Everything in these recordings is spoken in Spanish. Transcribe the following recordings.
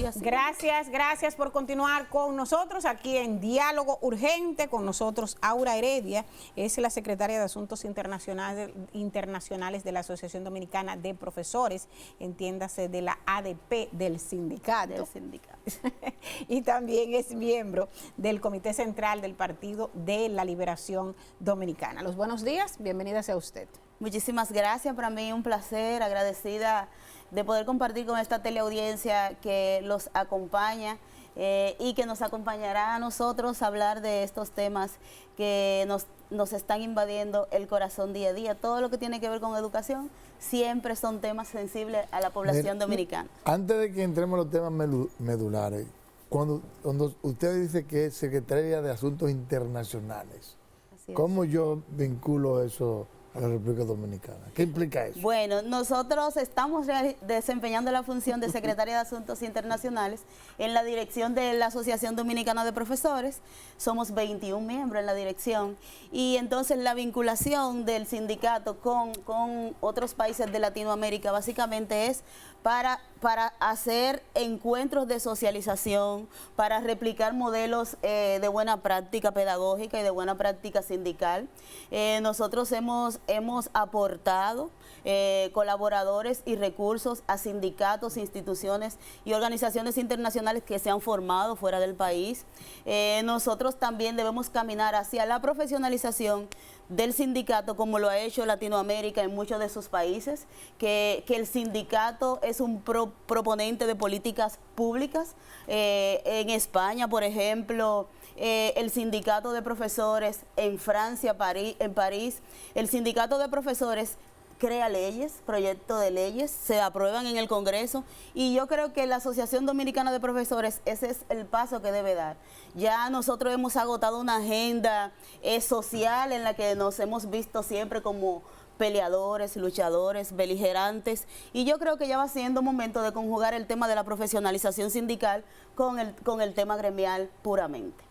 día. Gracias por continuar con nosotros aquí en Diálogo Urgente. Con nosotros Aura Heredia, es la secretaria de Asuntos Internacionales de la Asociación Dominicana de Profesores, entiéndase de la ADP del sindicato. Y también es miembro del Comité Central del Partido de la Liberación Dominicana. Los buenos días, bienvenida sea usted. Muchísimas gracias, para mí un placer, agradecida de poder compartir con esta teleaudiencia que los acompaña y que nos acompañará a nosotros a hablar de estos temas que nos están invadiendo el corazón día a día. Todo lo que tiene que ver con educación siempre son temas sensibles a la población dominicana. Antes de que entremos en los temas medulares, cuando usted dice que es secretaria de Asuntos Internacionales, ¿cómo yo vinculo eso a la República Dominicana? ¿Qué implica eso? Bueno, nosotros estamos desempeñando la función de Secretaria de Asuntos Internacionales en la dirección de la Asociación Dominicana de Profesores. Somos 21 miembros en la dirección y entonces la vinculación del sindicato con otros países de Latinoamérica básicamente es para hacer encuentros de socialización, para replicar modelos de buena práctica pedagógica y de buena práctica sindical. Nosotros hemos aportado colaboradores y recursos a sindicatos, instituciones y organizaciones internacionales que se han formado fuera del país. Nosotros también debemos caminar hacia la profesionalización del sindicato, como lo ha hecho Latinoamérica en muchos de sus países, que el sindicato es un proponente de políticas públicas. En España, por ejemplo, el sindicato de profesores, en Francia, en París, el sindicato de profesores crea leyes, proyectos de leyes, se aprueban en el Congreso y yo creo que la Asociación Dominicana de Profesores, ese es el paso que debe dar. Ya nosotros hemos agotado una agenda social en la que nos hemos visto siempre como peleadores, luchadores, beligerantes, y yo creo que ya va siendo momento de conjugar el tema de la profesionalización sindical con el tema gremial puramente.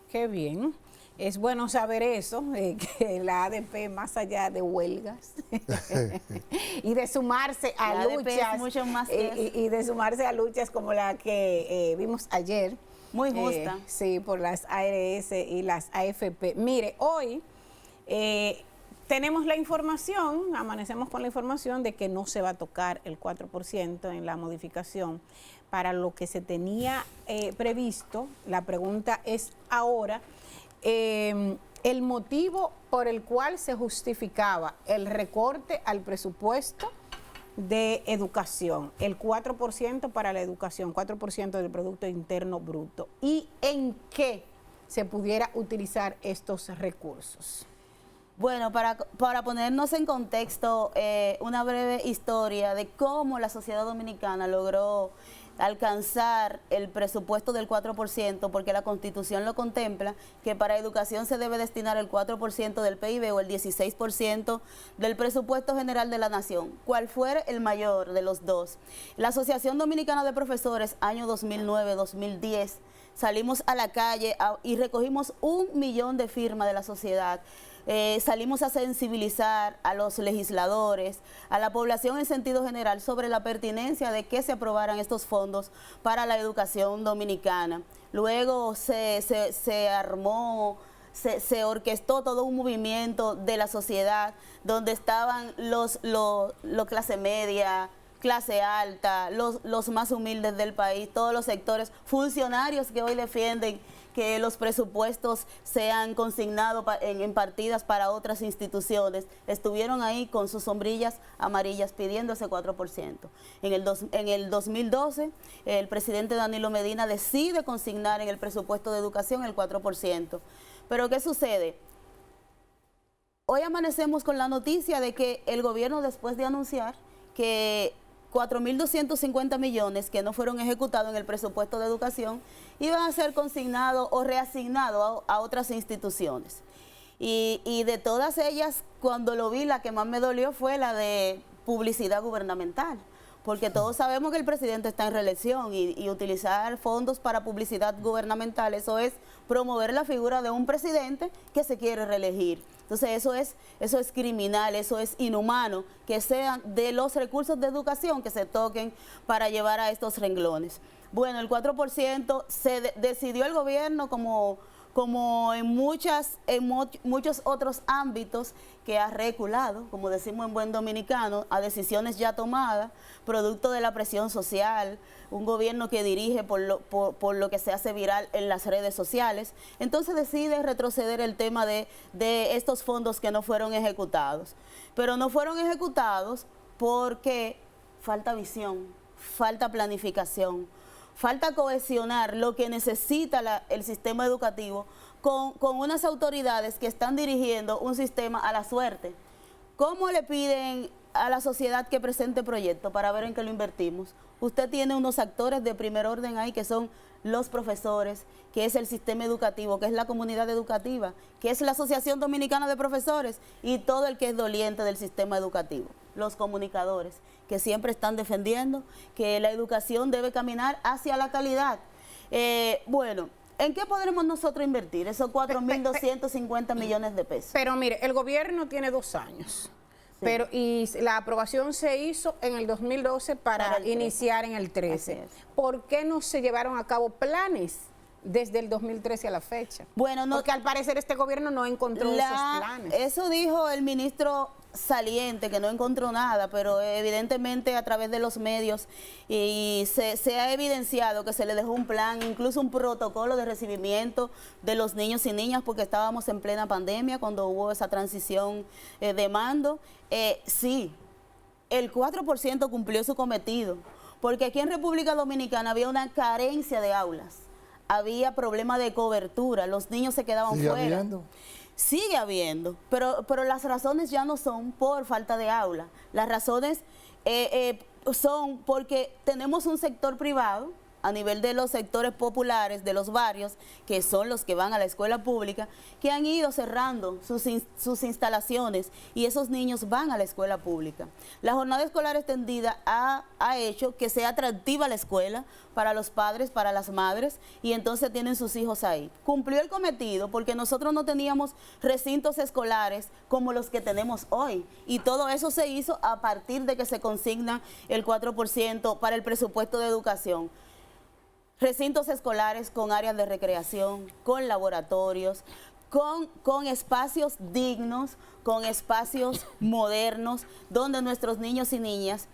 Qué bien. Es bueno saber eso, que la ADP, más allá de huelgas y de sumarse a luchas, mucho más y de sumarse a luchas como la que vimos ayer. Muy justa. Sí, por las ARS y las AFP. Mire, hoy tenemos la información, amanecemos con la información de que no se va a tocar el 4% en la modificación para lo que se tenía previsto. La pregunta es ahora, el motivo por el cual se justificaba el recorte al presupuesto de educación, el 4% para la educación, 4% del Producto Interno Bruto, y en qué se pudiera utilizar estos recursos. Bueno, para ponernos en contexto, una breve historia de cómo la sociedad dominicana logró alcanzar el presupuesto del 4%, porque la Constitución lo contempla, que para educación se debe destinar el 4% del PIB o el 16% del presupuesto general de la nación, cual fuera el mayor de los dos. La Asociación Dominicana de Profesores, año 2009-2010, salimos a la calle y recogimos 1 millón de firmas de la sociedad. Salimos a sensibilizar a los legisladores, a la población en sentido general sobre la pertinencia de que se aprobaran estos fondos para la educación dominicana. Luego se armó, se orquestó todo un movimiento de la sociedad donde estaban los clase media, clase alta, los más humildes del país, todos los sectores, funcionarios que hoy defienden que los presupuestos sean consignados en partidas para otras instituciones, estuvieron ahí con sus sombrillas amarillas pidiendo ese 4%. En el 2012, el presidente Danilo Medina decide consignar en el presupuesto de educación el 4%. Pero ¿qué sucede? Hoy amanecemos con la noticia de que el gobierno, después de anunciar que 4.250 millones que no fueron ejecutados en el presupuesto de educación iban a ser consignados o reasignados a otras instituciones. Y de todas ellas, cuando lo vi, la que más me dolió fue la de publicidad gubernamental, porque todos sabemos que el presidente está en reelección y utilizar fondos para publicidad gubernamental, eso es promover la figura de un presidente que se quiere reelegir. Entonces eso es criminal, eso es inhumano, que sean de los recursos de educación que se toquen para llevar a estos renglones. Bueno, el 4% decidió el gobierno como en muchos otros ámbitos que ha reculado, como decimos en buen dominicano, a decisiones ya tomadas, producto de la presión social, un gobierno que dirige por lo que se hace viral en las redes sociales. Entonces decide retroceder el tema de estos fondos que no fueron ejecutados. Pero no fueron ejecutados porque falta visión, falta planificación, falta cohesionar lo que necesita el sistema educativo con unas autoridades que están dirigiendo un sistema a la suerte. ¿Cómo le piden a la sociedad que presente proyectos para ver en qué lo invertimos? Usted tiene unos actores de primer orden ahí que son los profesores, que es el sistema educativo, que es la comunidad educativa, que es la Asociación Dominicana de Profesores y todo el que es doliente del sistema educativo. Los comunicadores, que siempre están defendiendo que la educación debe caminar hacia la calidad. Bueno, ¿en qué podremos nosotros invertir esos 4.250 millones de pesos? Pero mire, el gobierno tiene 2 años. Sí. Y la aprobación se hizo en el 2012 para iniciar en el 13. ¿Por qué no se llevaron a cabo planes desde el 2013 a la fecha? Bueno, no, porque al parecer este gobierno no encontró esos planes. Eso dijo el ministro saliente, que no encontró nada, pero evidentemente a través de los medios y se ha evidenciado que se le dejó un plan, incluso un protocolo de recibimiento de los niños y niñas, porque estábamos en plena pandemia cuando hubo esa transición de mando. Sí, el 4% cumplió su cometido, porque aquí en República Dominicana había una carencia de aulas, había problema de cobertura, los niños se quedaban fuera. Sigue habiendo, pero las razones ya no son por falta de aula. Las razones son porque tenemos un sector privado a nivel de los sectores populares, de los barrios, que son los que van a la escuela pública, que han ido cerrando sus instalaciones y esos niños van a la escuela pública. La jornada escolar extendida ha hecho que sea atractiva la escuela para los padres, para las madres, y entonces tienen sus hijos ahí. Cumplió el cometido porque nosotros no teníamos recintos escolares como los que tenemos hoy, y todo eso se hizo a partir de que se consigna el 4% para el presupuesto de educación. Recintos escolares con áreas de recreación, con laboratorios, con espacios dignos, con espacios modernos, donde nuestros niños y niñas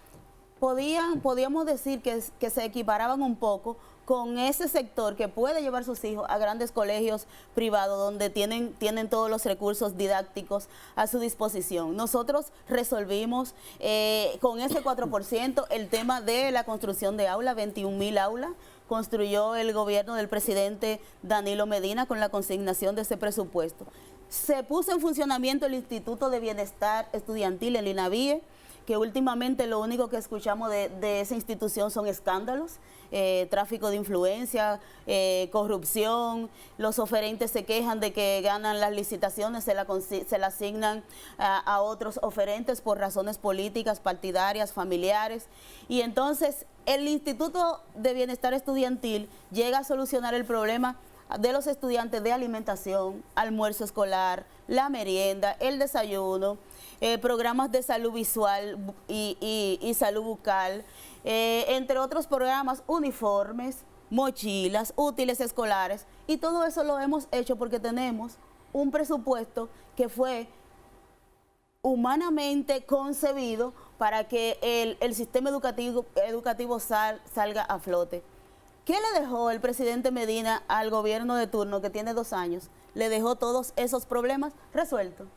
podíamos decir que se equiparaban un poco con ese sector que puede llevar sus hijos a grandes colegios privados donde tienen todos los recursos didácticos a su disposición. Nosotros resolvimos con ese 4% el tema de la construcción de aulas, 21.000 aulas, construyó el gobierno del presidente Danilo Medina con la consignación de ese presupuesto. Se puso en funcionamiento el Instituto de Bienestar Estudiantil, el INAVIE, que últimamente lo único que escuchamos de esa institución son escándalos, tráfico de influencia, corrupción. Los oferentes se quejan de que ganan las licitaciones, se la asignan a otros oferentes por razones políticas, partidarias, familiares. Y entonces el Instituto de Bienestar Estudiantil llega a solucionar el problema de los estudiantes de alimentación, almuerzo escolar, la merienda, el desayuno, programas de salud visual y salud bucal, entre otros programas, uniformes, mochilas, útiles escolares, y todo eso lo hemos hecho porque tenemos un presupuesto que fue humanamente concebido para que el sistema educativo salga a flote. ¿Qué le dejó el presidente Medina al gobierno de turno, que tiene 2 años? Le dejó todos esos problemas resueltos.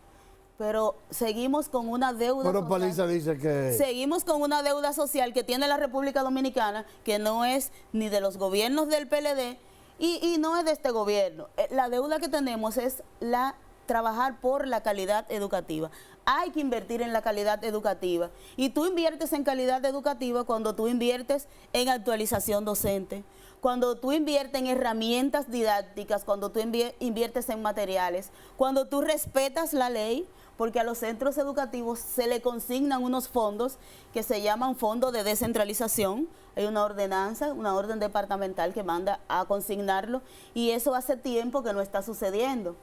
Pero seguimos con una deuda social. Paliza dice que... Seguimos con una deuda social que tiene la República Dominicana, que no es ni de los gobiernos del PLD y no es de este gobierno. La deuda que tenemos es la trabajar por la calidad educativa. Hay que invertir en la calidad educativa. Y tú inviertes en calidad educativa cuando tú inviertes en actualización docente, cuando tú inviertes en herramientas didácticas, cuando tú inviertes en materiales, cuando tú respetas la ley, porque a los centros educativos se le consignan unos fondos que se llaman fondos de descentralización. Hay una ordenanza, una orden departamental que manda a consignarlo, y eso hace tiempo que no está sucediendo.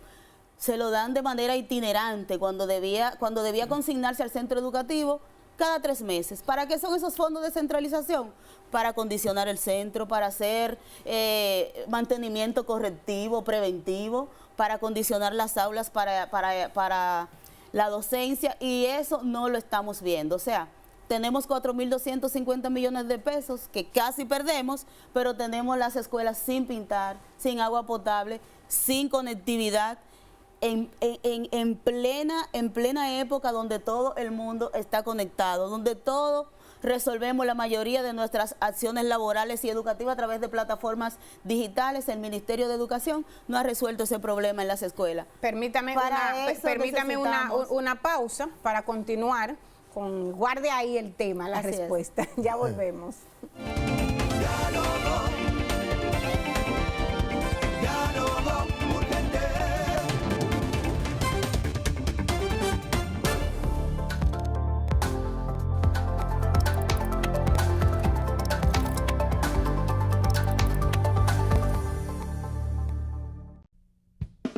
Se lo dan de manera itinerante cuando debía consignarse al centro educativo cada 3 meses. ¿Para qué son esos fondos de descentralización? Para acondicionar el centro, para hacer mantenimiento correctivo, preventivo, para acondicionar las aulas para la docencia, y eso no lo estamos viendo. O sea, tenemos 4.250 millones de pesos que casi perdemos, pero tenemos las escuelas sin pintar, sin agua potable, sin conectividad, en plena época donde todo el mundo está conectado, donde todo resolvemos la mayoría de nuestras acciones laborales y educativas a través de plataformas digitales. El Ministerio de Educación no ha resuelto ese problema en las escuelas. Permítame una pausa para continuar con, guarde ahí el tema, la respuesta. Ya volvemos.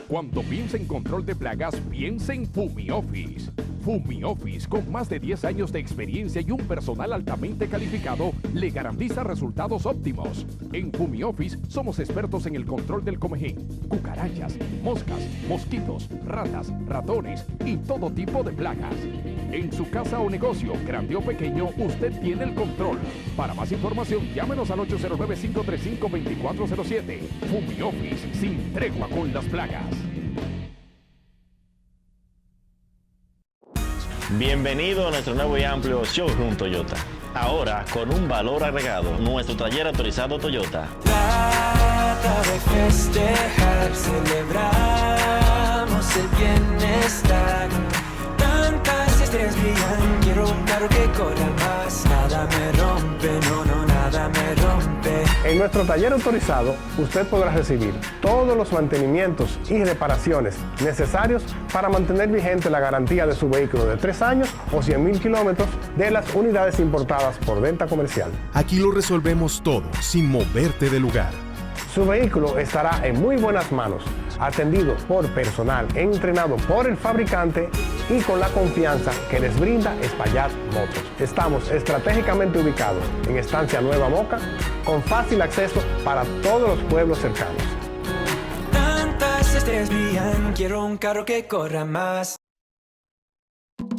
Cuando piensa en control de plagas, piensa en FumiOffice. FumiOffice, con más de 10 años de experiencia y un personal altamente calificado, le garantiza resultados óptimos. En FumiOffice somos expertos en el control del comején, cucarachas, moscas, mosquitos, ratas, ratones y todo tipo de plagas. En su casa o negocio, grande o pequeño, usted tiene el control. Para más información, llámenos al 809-535-2407. FumiOffice, sin tregua con las plagas. Bienvenido a nuestro nuevo y amplio showroom Toyota. Ahora con un valor agregado, nuestro taller autorizado Toyota. Trata de festejar, celebramos el bienestar. Tantas estrellas brillan, quiero un carro que corra más. Nada me rompe, no, nada me rompe. En nuestro taller autorizado, usted podrá recibir todos los mantenimientos y reparaciones necesarios para mantener vigente la garantía de su vehículo de 3 años o 100.000 kilómetros de las unidades importadas por venta comercial. Aquí lo resolvemos todo, sin moverte de lugar. Su vehículo estará en muy buenas manos, atendido por personal entrenado por el fabricante y con la confianza que les brinda Espaillat Motors. Estamos estratégicamente ubicados en Estancia Nueva Moca, con fácil acceso para todos los pueblos cercanos. Tantas estrellas brillan, quiero un carro que corra más.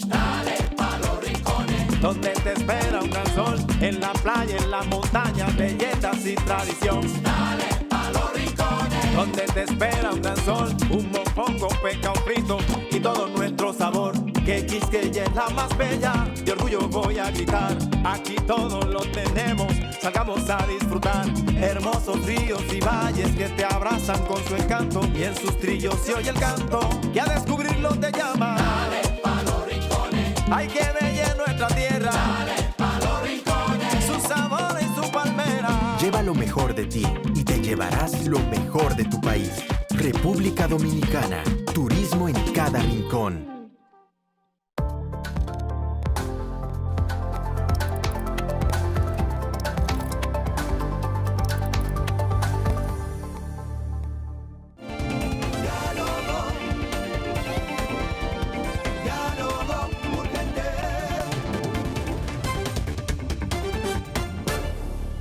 Dale pa' los rincones, donde te espera un gran sol, en la playa, en las montañas, belletas y tradición. Dale pa' los rincones, donde te espera un gran sol, un mofongo, pescado frito y todo nuestro sabor. Que Quisqueya es la más bella, de orgullo voy a gritar. Aquí todo lo tenemos, salgamos a disfrutar. Hermosos ríos y valles que te abrazan con su encanto, y en sus trillos se oye el canto, que a descubrirlo te llama. Dale pa' los rincones, hay que bella en nuestra tierra. Dale pa' los rincones, su sabor y su palmera. Lleva lo mejor de ti y te llevarás lo mejor de tu país. República Dominicana, turismo en cada rincón.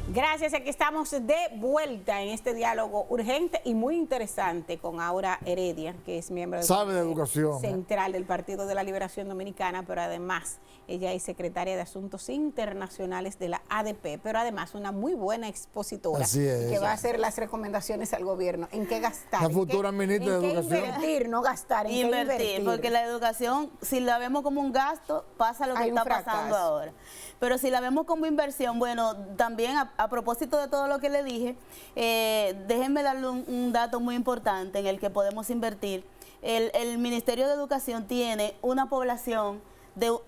Gracias, aquí estamos de vuelta en este diálogo urgente y muy interesante con Aura Heredia, que es miembro del Sabe de educación, central del Partido de la Liberación Dominicana, pero además ella es secretaria de Asuntos Internacionales de la ADP, pero además una muy buena expositora. Así es. Que va a hacer las recomendaciones al gobierno. ¿En qué gastar? La futura ministra de Educación. Invertir, no gastar. Invertir, porque la educación, si la vemos como un gasto, pasa lo que está pasando ahora. Pero si la vemos como inversión, bueno, también a propósito de todo lo que le dije, déjenme darle un dato muy importante en el que podemos invertir. el Ministerio de Educación tiene una población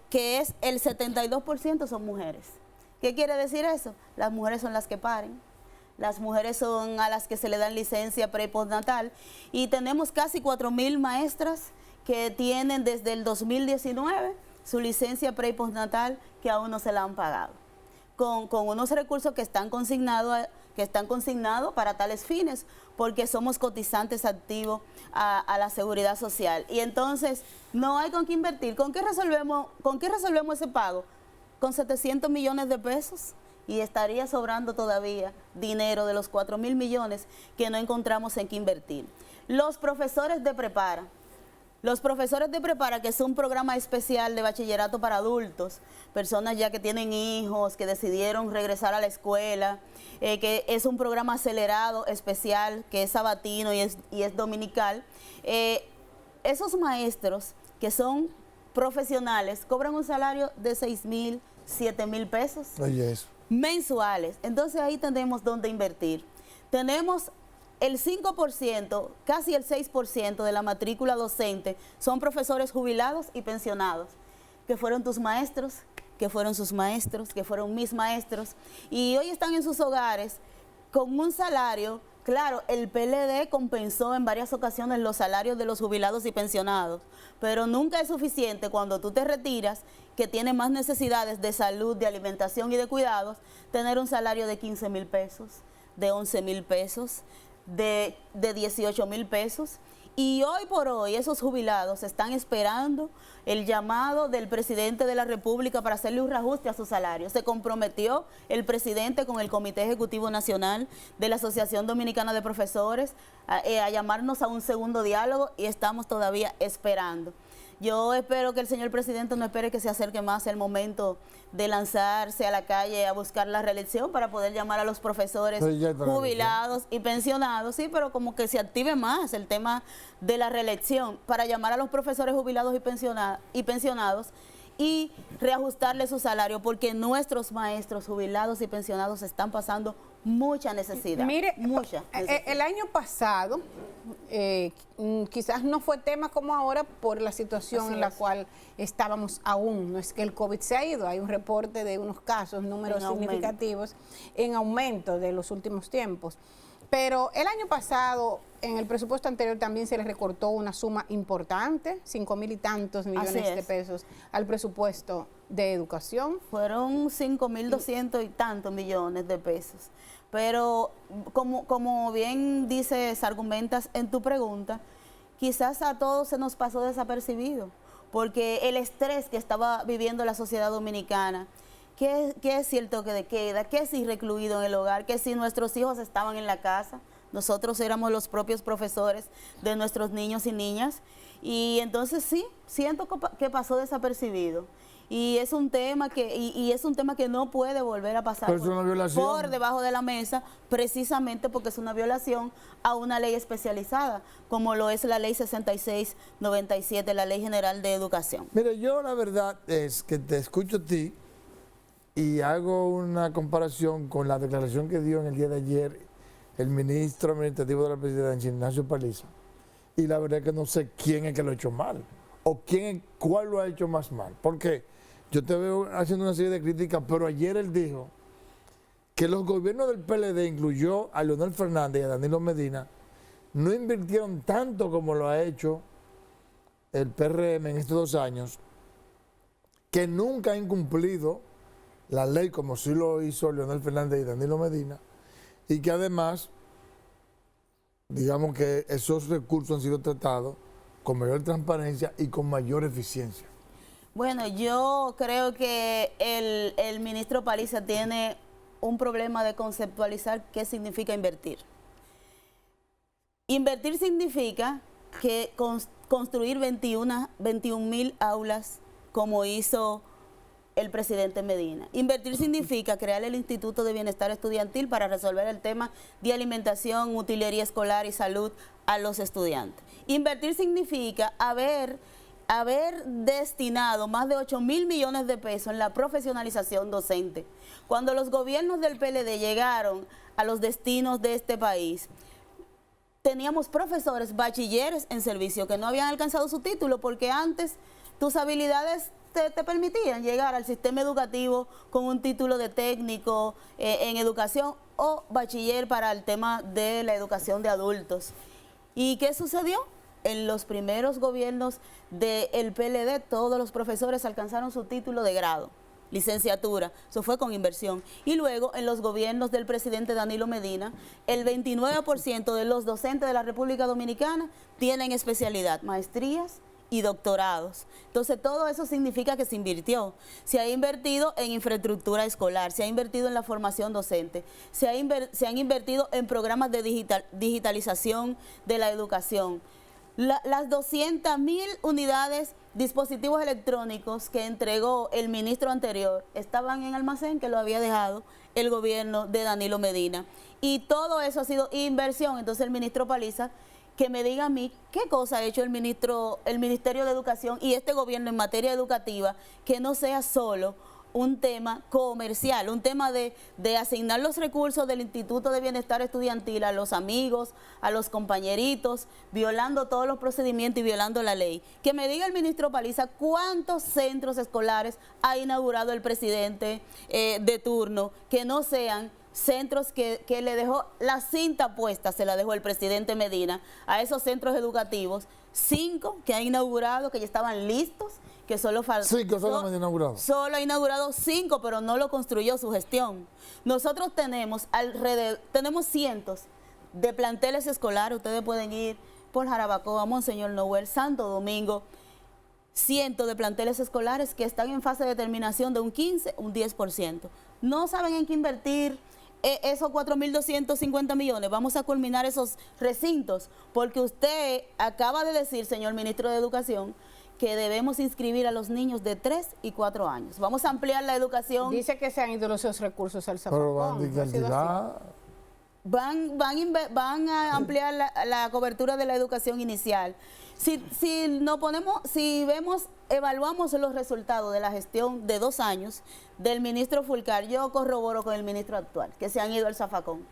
que es el 72% son mujeres. ¿Qué quiere decir eso? Las mujeres son las que paren. Las mujeres son a las que se le dan licencia pre y postnatal. Y tenemos casi 4.000 maestras que tienen desde el 2019 su licencia pre y postnatal que aún no se la han pagado. Con unos recursos que están consignados para tales fines, porque somos cotizantes activos a la seguridad social. Y entonces no hay con qué invertir. ¿Con qué resolvemos ese pago? Con 700 millones de pesos. Y estaría sobrando todavía dinero de los 4.000 millones que no encontramos en qué invertir. Los profesores de Prepara, que es un programa especial de bachillerato para adultos, personas ya que tienen hijos, que decidieron regresar a la escuela, que es un programa acelerado, especial, que es sabatino y es dominical. Esos maestros que son profesionales cobran un salario de 6.000, 7.000 pesos. Oye, eso. Mensuales. Entonces ahí tenemos dónde invertir. Tenemos el 5%, casi el 6% de la matrícula docente son profesores jubilados y pensionados, que fueron tus maestros, que fueron sus maestros, que fueron mis maestros, y hoy están en sus hogares con un salario. Claro, el PLD compensó en varias ocasiones los salarios de los jubilados y pensionados, pero nunca es suficiente cuando tú te retiras, que tienes más necesidades de salud, de alimentación y de cuidados, tener un salario de 15.000 pesos, de 11.000 pesos, de 18.000 pesos. Y hoy por hoy esos jubilados están esperando el llamado del presidente de la República para hacerle un reajuste a su salario. Se comprometió el presidente con el Comité Ejecutivo Nacional de la Asociación Dominicana de Profesores a llamarnos a un segundo diálogo y estamos todavía esperando. Yo espero que el señor presidente no espere que se acerque más el momento de lanzarse a la calle a buscar la reelección para poder llamar a los profesores jubilados y pensionados, sí, pero como que se active más el tema de la reelección para llamar a los profesores jubilados y pensionados y reajustarle su salario, porque nuestros maestros jubilados y pensionados están pasando mucha necesidad. Mire, mucha necesidad. El año pasado quizás no fue tema como ahora por la situación Así en la es. cual estábamos aún. No es que el COVID se ha ido, hay un reporte de unos casos, números significativos en aumento de los últimos tiempos. Pero el año pasado, en el presupuesto anterior, también se le recortó una suma importante, 5.000 y tantos millones de pesos al presupuesto de educación. Fueron 5.200 y tantos millones de pesos. Pero como bien dices, argumentas en tu pregunta, quizás a todos se nos pasó desapercibido, porque el estrés que estaba viviendo la sociedad dominicana, que es si el toque de queda, que si recluido en el hogar, que si nuestros hijos estaban en la casa, nosotros éramos los propios profesores de nuestros niños y niñas, y entonces sí, siento que pasó desapercibido. Y es un tema que no puede volver a pasar por debajo de la mesa, precisamente porque es una violación a una ley especializada, como lo es la ley 6697, la Ley General de Educación. Mire, yo la verdad es que te escucho a ti y hago una comparación con la declaración que dio en el día de ayer el ministro administrativo de la presidencia, Ignacio Paliza, y la verdad es que no sé quién es que lo ha hecho mal, o cuál lo ha hecho más mal, porque yo te veo haciendo una serie de críticas, pero ayer él dijo que los gobiernos del PLD, incluyó a Leonel Fernández y a Danilo Medina, no invirtieron tanto como lo ha hecho el PRM en estos 2 años, que nunca han incumplido la ley como sí lo hizo Leonel Fernández y Danilo Medina, y que además, digamos que esos recursos han sido tratados con mayor transparencia y con mayor eficiencia. Bueno, yo creo que el ministro Paliza tiene un problema de conceptualizar qué significa invertir. Invertir significa que construir 21.000 aulas como hizo el presidente Medina. Invertir significa crear el Instituto de Bienestar Estudiantil para resolver el tema de alimentación, utilería escolar y salud a los estudiantes. Invertir significa haber destinado más de 8.000 millones de pesos en la profesionalización docente. Cuando los gobiernos del PLD llegaron a los destinos de este país, teníamos profesores, bachilleres en servicio que no habían alcanzado su título porque antes tus habilidades te permitían llegar al sistema educativo con un título de técnico en educación o bachiller para el tema de la educación de adultos. ¿Y qué sucedió? En los primeros gobiernos del PLD, todos los profesores alcanzaron su título de grado, licenciatura, eso fue con inversión. Y luego, en los gobiernos del presidente Danilo Medina, el 29% de los docentes de la República Dominicana tienen especialidad, maestrías y doctorados. Entonces, todo eso significa que se invirtió. Se ha invertido en infraestructura escolar, se ha invertido en la formación docente, se han invertido en programas de digitalización de la educación. Las 200.000 unidades, dispositivos electrónicos que entregó el ministro anterior estaban en almacén que lo había dejado el gobierno de Danilo Medina. Y todo eso ha sido inversión. Entonces, el ministro Paliza, que me diga a mí qué cosa ha hecho el Ministerio de Educación y este gobierno en materia educativa, que no sea solo un tema comercial, un tema de asignar los recursos del Instituto de Bienestar Estudiantil a los amigos, a los compañeritos, violando todos los procedimientos y violando la ley. Que me diga el ministro Paliza cuántos centros escolares ha inaugurado el presidente de turno, que no sean centros que le dejó la cinta puesta, se la dejó el presidente Medina a esos centros educativos, 5 que ha inaugurado, que ya estaban listos, que solo faltan. 5 solamente inaugurados. Solo ha inaugurado 5, pero no lo construyó su gestión. Nosotros tenemos cientos de planteles escolares, ustedes pueden ir por Jarabacoa, Monseñor Noel, Santo Domingo, cientos de planteles escolares que están en fase de terminación de un 15, un 10%. No saben en qué invertir esos 4.250 millones, vamos a culminar esos recintos, porque usted acaba de decir, señor ministro de Educación, que debemos inscribir a los niños de 3 y 4 años. Vamos a ampliar la educación. Dice que se han ido esos recursos al Zafacón. Pero van a ampliar la cobertura de la educación inicial. Evaluamos los resultados de la gestión de 2 años del ministro Fulcar, yo corroboro con el ministro actual, que se han ido al Zafacón.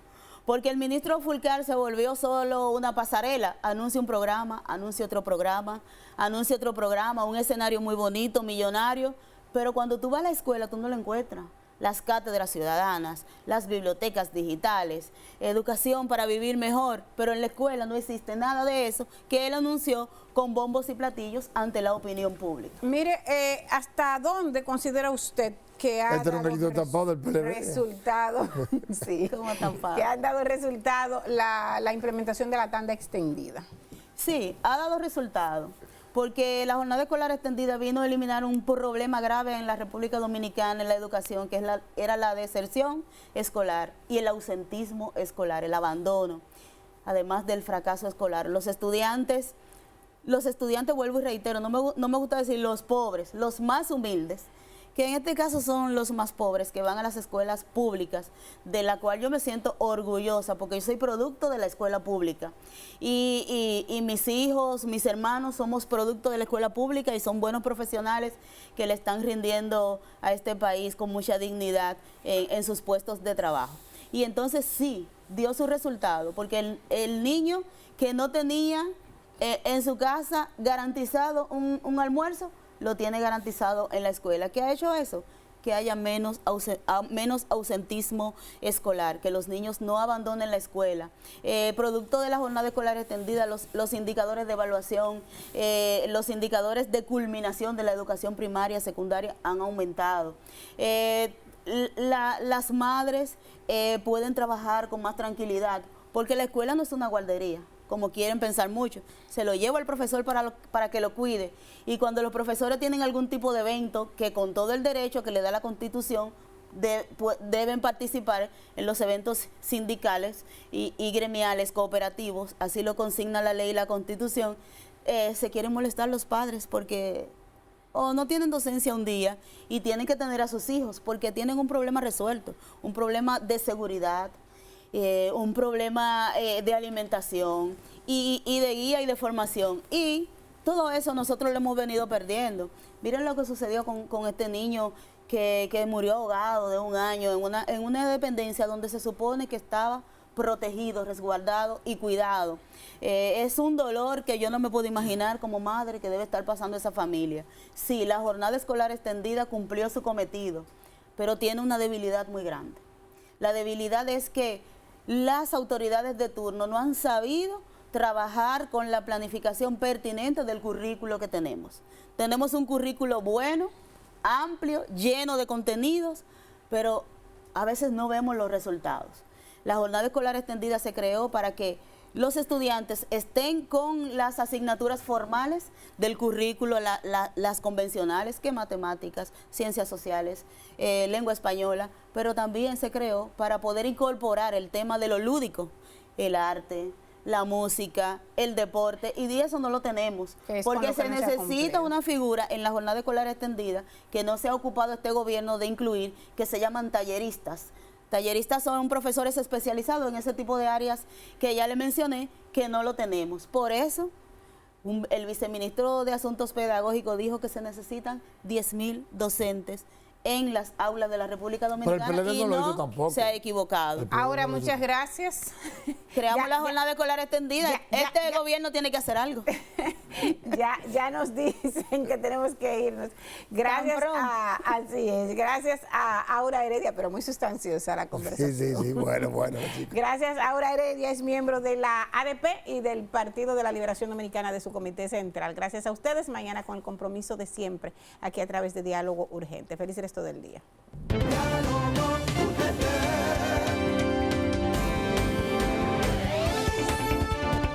Porque el ministro Fulcar se volvió solo una pasarela, anuncia un programa, anuncia otro programa, anuncia otro programa, un escenario muy bonito, millonario, pero cuando tú vas a la escuela tú no lo encuentras. Las cátedras ciudadanas, las bibliotecas digitales, educación para vivir mejor, pero en la escuela no existe nada de eso que él anunció con bombos y platillos ante la opinión pública. Mire, ¿hasta dónde considera usted que ha dado resultado? Sí, que ha dado resultado la implementación de la tanda extendida. Sí, ha dado resultado, porque la jornada escolar extendida vino a eliminar un problema grave en la República Dominicana en la educación, que era la deserción escolar y el ausentismo escolar, el abandono, además del fracaso escolar. Los estudiantes, vuelvo y reitero, no me gusta decir los pobres, los más humildes, que en este caso son los más pobres, que van a las escuelas públicas, de la cual yo me siento orgullosa, porque yo soy producto de la escuela pública. Y mis hijos, mis hermanos, somos producto de la escuela pública y son buenos profesionales que le están rindiendo a este país con mucha dignidad en sus puestos de trabajo. Y entonces sí, dio su resultado, porque el niño que no tenía en su casa garantizado un almuerzo, lo tiene garantizado en la escuela. ¿Qué ha hecho eso? Que haya menos ausentismo escolar, que los niños no abandonen la escuela. Producto de la jornada escolar extendida, los indicadores de evaluación, los indicadores de culminación de la educación primaria, secundaria han aumentado. Las madres pueden trabajar con más tranquilidad, porque la escuela no es una guardería, como quieren pensar mucho. Se lo llevo al profesor para que lo cuide. Y cuando los profesores tienen algún tipo de evento, que con todo el derecho que le da la Constitución, deben participar en los eventos sindicales y gremiales, cooperativos, así lo consigna la ley y la Constitución, se quieren molestar los padres porque no tienen docencia un día y tienen que tener a sus hijos porque tienen un problema resuelto, un problema de seguridad, un problema de alimentación y de guía y de formación. Y todo eso nosotros lo hemos venido perdiendo. Miren lo que sucedió con este niño que murió ahogado de 1 año en una dependencia donde se supone que estaba protegidos, resguardados y cuidados. Es un dolor que yo no me puedo imaginar como madre que debe estar pasando esa familia. Sí, la jornada escolar extendida cumplió su cometido, pero tiene una debilidad muy grande. La debilidad es que las autoridades de turno no han sabido trabajar con la planificación pertinente del currículo que tenemos. Tenemos un currículo bueno, amplio, lleno de contenidos, pero a veces no vemos los resultados. La jornada escolar extendida se creó para que los estudiantes estén con las asignaturas formales del currículo, las convencionales, que matemáticas, ciencias sociales, lengua española, pero también se creó para poder incorporar el tema de lo lúdico, el arte, la música, el deporte, y de eso no lo tenemos, porque se necesita una figura en la jornada escolar extendida que no se ha ocupado este gobierno de incluir, que se llaman talleristas. Talleristas son profesores especializados en ese tipo de áreas que ya le mencioné, que no lo tenemos. Por eso, el viceministro de Asuntos Pedagógicos dijo que se necesitan 10,000 docentes en las aulas de la República Dominicana, pero el PLD y no lo hizo tampoco. Se ha equivocado. Ahora, muchas gracias. Creamos la jornada escolar extendida. Este gobierno tiene que hacer algo. Ya nos dicen que tenemos que irnos. Gracias así es. Gracias a Aura Heredia, pero muy sustanciosa la conversación. Sí, bueno, chicos. Gracias a Aura Heredia, es miembro de la ADP y del Partido de la Liberación Dominicana, de su comité central. Gracias a ustedes. Mañana con el compromiso de siempre, aquí a través de Diálogo Urgente. Feliz resto del día.